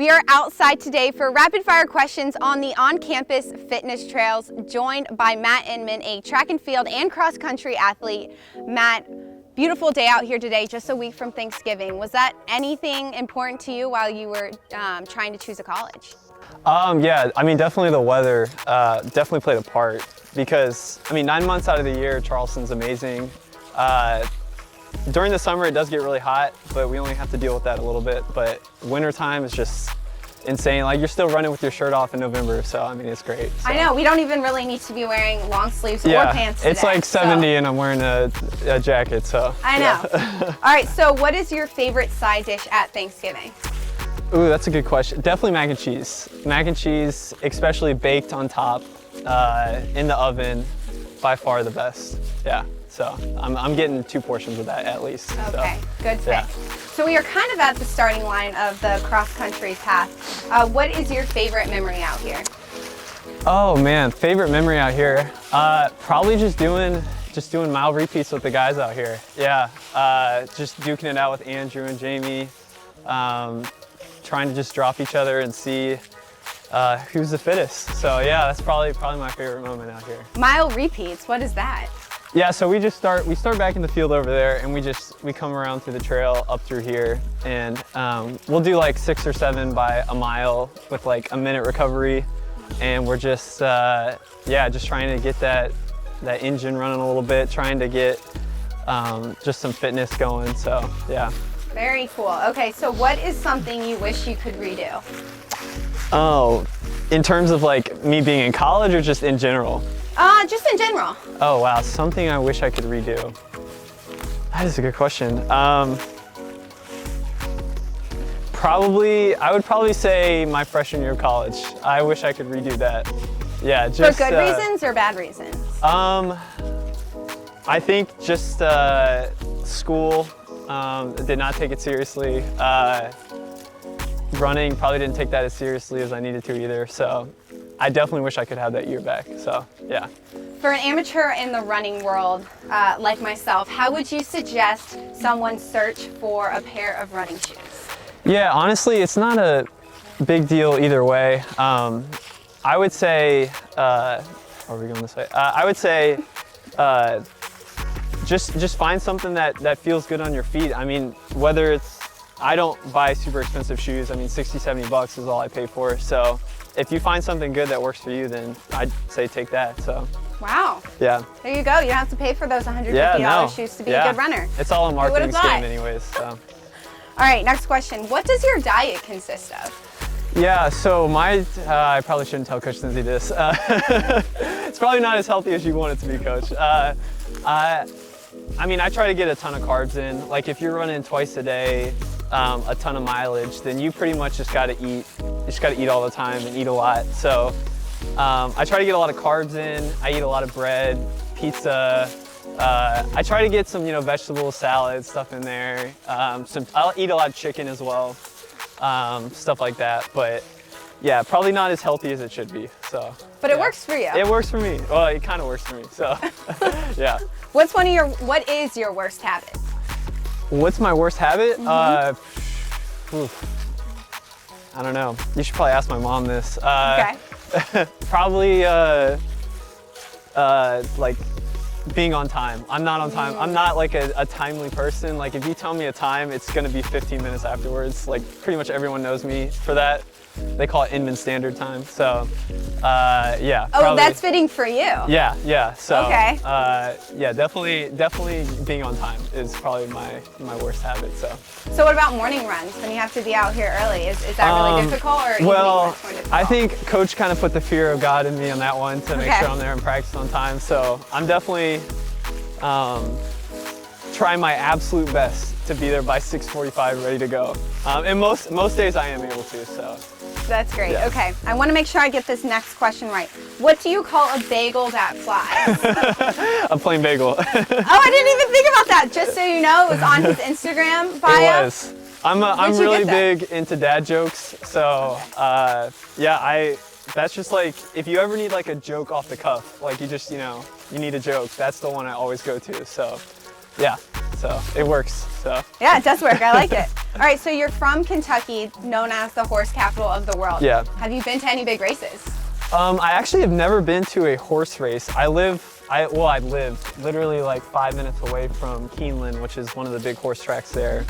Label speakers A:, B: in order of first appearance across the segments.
A: We are outside today for rapid fire questions on the on-campus fitness trails, joined by Matt Inman, a track and field and cross country athlete. Matt, beautiful day out here today, just a week from Thanksgiving. Was that anything important to you while you were trying to choose a college?
B: Yeah, I mean, definitely the weather definitely played a part because, I mean, 9 months out of the year, Charleston's amazing. During the summer, it does get really hot, but we only have to deal with that a little bit. But wintertime is just insane. Like, you're still running with your shirt off in November, so I mean, it's great. So.
A: I know, we don't even really need to be wearing long sleeves or pants today.
B: It's like 70 and I'm wearing a jacket, so.
A: I know. Yeah. All right, so what is your favorite side dish at Thanksgiving?
B: Ooh, that's a good question. Definitely mac and cheese. Mac and cheese, especially baked on top, in the oven, by far the best. Yeah. So I'm getting 2 portions of that at least.
A: Okay,
B: so,
A: good pick.
B: Yeah.
A: So we are kind of at the starting line of the cross-country path. What is your favorite memory out here?
B: Oh man, favorite memory out here? Probably just doing mile repeats with the guys out here. Yeah, just duking it out with Andrew and Jamie, trying to just drop each other and see who's the fittest. So yeah, that's probably my favorite moment out here.
A: Mile repeats, what is that?
B: Yeah, so we start back in the field over there, and we come around through the trail up through here, and we'll do like 6 or 7 by a mile with like a minute recovery, and we're just just trying to get that engine running a little bit, trying to get just some fitness going. So yeah.
A: Very cool. Okay, so what is something you wish you could redo?
B: Oh, in terms of like me being in college or just in general?
A: Just in general.
B: Oh wow, something I wish I could redo. That is a good question. I would probably say my freshman year of college. I wish I could redo that. Yeah, just
A: for good reasons or bad reasons?
B: I think just school. Did not take it seriously. Running, probably didn't take that as seriously as I needed to either. So I definitely wish I could have that year back. So yeah.
A: For an amateur in the running world like myself, how would you suggest someone search for a pair of running shoes?
B: Yeah, honestly, it's not a big deal either way. I would say, are we going this way? I would say, just find something that feels good on your feet. I mean, whether it's, I don't buy super expensive shoes. I mean, 60, 70 bucks is all I pay for. So if you find something good that works for you, then I'd say take that. So.
A: Wow.
B: Yeah.
A: There you go. You don't have to pay for those $150 shoes to be a good runner.
B: It's all a marketing scam anyways. So.
A: All right, next question. What does your diet consist of?
B: Yeah, so I probably shouldn't tell Coach Lindsay this. It's probably not as healthy as you want it to be, Coach. I mean, I try to get a ton of carbs in. Like if you're running twice a day, a ton of mileage, then you pretty much just gotta eat. You just gotta eat all the time and eat a lot. So I try to get a lot of carbs in. I eat a lot of bread, pizza. I try to get some, vegetables, salads, stuff in there. I'll eat a lot of chicken as well, stuff like that. But yeah, probably not as healthy as it should be. So.
A: But it works for you.
B: It works for me. Well, it kind of works for me. So, yeah.
A: What is your worst habit?
B: What's my worst habit? I don't know. You should probably ask my mom this.
A: Okay.
B: Probably like being on time. I'm not on time. I'm not like a timely person. Like if you tell me a time, it's gonna be 15 minutes afterwards. Like pretty much everyone knows me for that. They call it Inman Standard Time. So yeah.
A: Oh, probably. That's fitting for you.
B: Yeah. So
A: okay.
B: Yeah, definitely being on time is probably my worst habit.
A: So what about morning runs when you have to be out here early? Is that really difficult or
B: well,
A: much more difficult?
B: I think Coach kind of put the fear of God in me on that one to make sure I'm there and practice on time. So I'm definitely trying my absolute best to be there by 6:45, ready to go. And most days I am able to. So.
A: That's great.
B: Yeah.
A: Okay, I want to make sure I get this next question right. What do you call a bagel that flies?
B: A plain bagel.
A: Oh, I didn't even think about that. Just so you know, it was on his Instagram bio.
B: It was. I'm really big into dad jokes, so yeah, that's just like, if you ever need like a joke off the cuff, like you just, you need a joke, that's the one I always go to, so yeah. so it works. So
A: yeah, it does work. I like it. All right, so you're from Kentucky, known as the horse capital of the world.
B: Yeah.
A: Have you been to any big races?
B: I actually have never been to a horse race. I live literally like 5 minutes away from Keeneland, which is one of the big horse tracks there.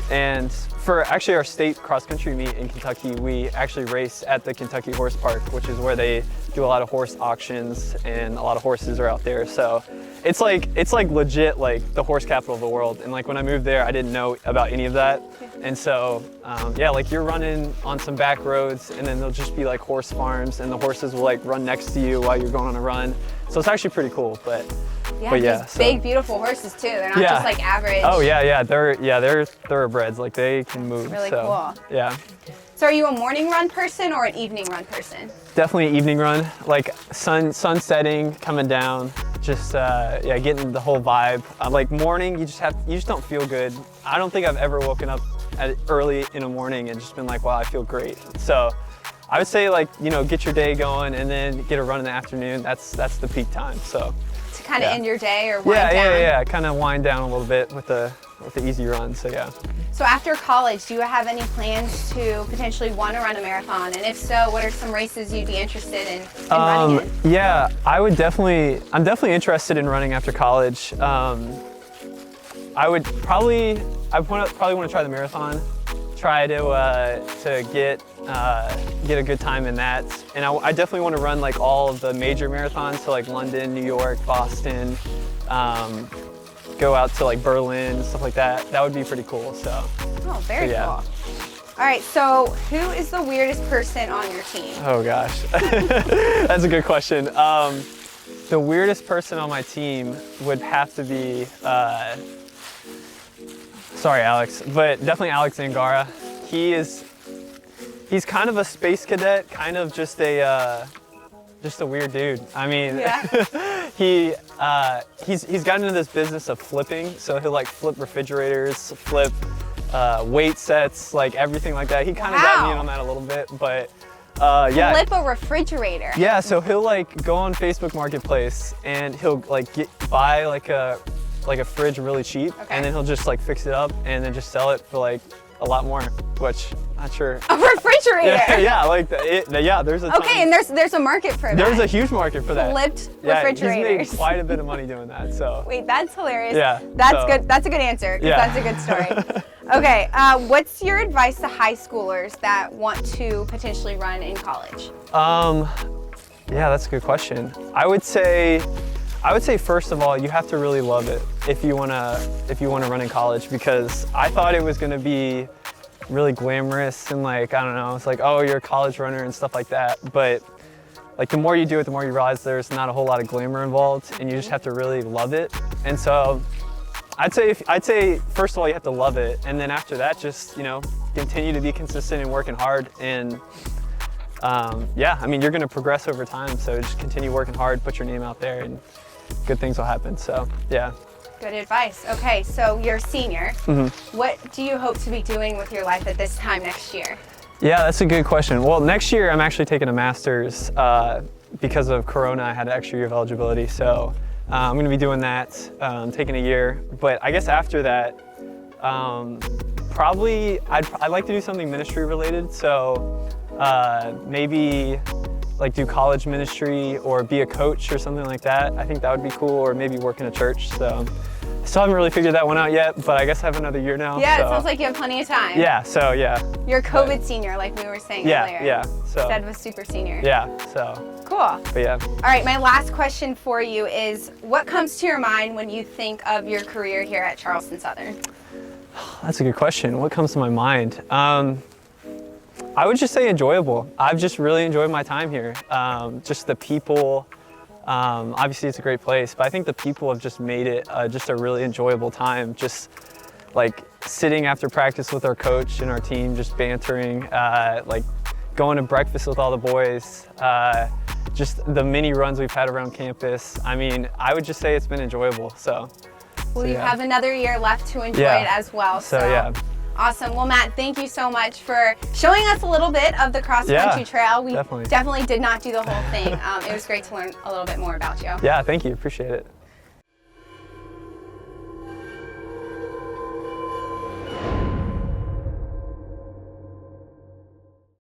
B: And for actually our state cross-country meet in Kentucky, we actually race at the Kentucky Horse Park, which is where they do a lot of horse auctions and a lot of horses are out there. So it's like legit like the horse capital of the world. And like when I moved there, I didn't know about any of that. And so yeah, like you're running on some back roads and then there'll just be like horse farms and the horses will like run next to you while you're going on a run. So it's actually pretty cool, but yeah,
A: big, beautiful horses too. They're not just like average.
B: Oh yeah, they're thoroughbreds. Like they can move.
A: Really cool.
B: Yeah.
A: So are you a morning run person or an evening run person?
B: Definitely evening run. Like sun setting, coming down, just yeah, getting the whole vibe. Like morning, you just don't feel good. I don't think I've ever woken up early in the morning and just been like, wow, I feel great. So I would say like, you know, get your day going and then get a run in the afternoon. That's the peak time. So
A: to kind of end your day or wind down.
B: Yeah. Kind of wind down a little bit with the easy run. So yeah.
A: So after college, do you have any plans to potentially want to run a marathon? And if so, what are some races you'd be interested in running in?
B: Yeah, I'm definitely interested in running after college. I probably want to try the marathon, try to get a good time in that. And I definitely want to run like all of the major marathons, so like London, New York, Boston, go out to like Berlin, stuff like that. That would be pretty cool. So.
A: Oh, very cool. All right, so who is the weirdest person on your team?
B: Oh gosh, that's a good question. The weirdest person on my team would have to be, sorry Alex, but definitely Alex Angara. He's kind of a space cadet, kind of just a weird dude. I mean, he's gotten into this business of flipping, so he'll like flip refrigerators, flip weight sets, like everything like that. He kind of got me in on that a little bit, but yeah.
A: Flip a refrigerator?
B: Yeah, so he'll like go on Facebook Marketplace and he'll like buy like a fridge really cheap, and then he'll just like fix it up and then just sell it for like a lot more, which I'm not sure.
A: A refrigerator?
B: Yeah, like yeah, there's a ton.
A: Okay, and there's a market for that.
B: There's a huge market for that.
A: Flipped refrigerators.
B: He's made quite a bit of money doing that, so.
A: Wait, that's hilarious.
B: Yeah.
A: That's good. That's a good answer, because that's a good story. Okay, what's your advice to high schoolers that want to potentially run in college?
B: Yeah, that's a good question. I would say first of all, you have to really love it if you wanna run in college, because I thought it was gonna be really glamorous and like, I don't know, it's like, oh, you're a college runner and stuff like that. But like the more you do it, the more you realize there's not a whole lot of glamour involved, and you just have to really love it. And so I'd say first of all, you have to love it, and then after that, just, you know, continue to be consistent and working hard. And yeah, I mean, you're gonna progress over time, so just continue working hard, put your name out there, and good things will happen. So yeah.
A: Good advice. Okay, so you're a senior.
B: Mm-hmm.
A: What do you hope to be doing with your life at this time next year?
B: Yeah, that's a good question. Well, next year I'm actually taking a master's. Because of Corona, I had an extra year of eligibility, so I'm going to be doing that, taking a year. But I guess after that, probably I'd like to do something ministry related. So maybe like do college ministry or be a coach or something like that. I think that would be cool, or maybe work in a church. So still haven't really figured that one out yet, but I guess I have another year now.
A: Yeah,
B: so.
A: It sounds like you have plenty of time.
B: Yeah, so yeah.
A: You're a COVID senior, like we were saying earlier.
B: Yeah, so.
A: Instead of a super senior.
B: Yeah, so.
A: Cool.
B: But yeah.
A: All right, my last question for you is, what comes to your mind when you think of your career here at Charleston Southern?
B: That's a good question. What comes to my mind? I would just say enjoyable. I've just really enjoyed my time here. Just the people, obviously it's a great place, but I think the people have just made it just a really enjoyable time. Just like sitting after practice with our coach and our team, just bantering, like going to breakfast with all the boys, just the mini runs we've had around campus. I mean, I would just say it's been enjoyable, so.
A: Well, you have another year left to enjoy it as well.
B: So yeah.
A: Awesome. Well, Matt, thank you so much for showing us a little bit of the cross-country trail. We definitely did not do the whole thing. It was great to learn a little bit more about you.
B: Yeah, thank you. Appreciate it.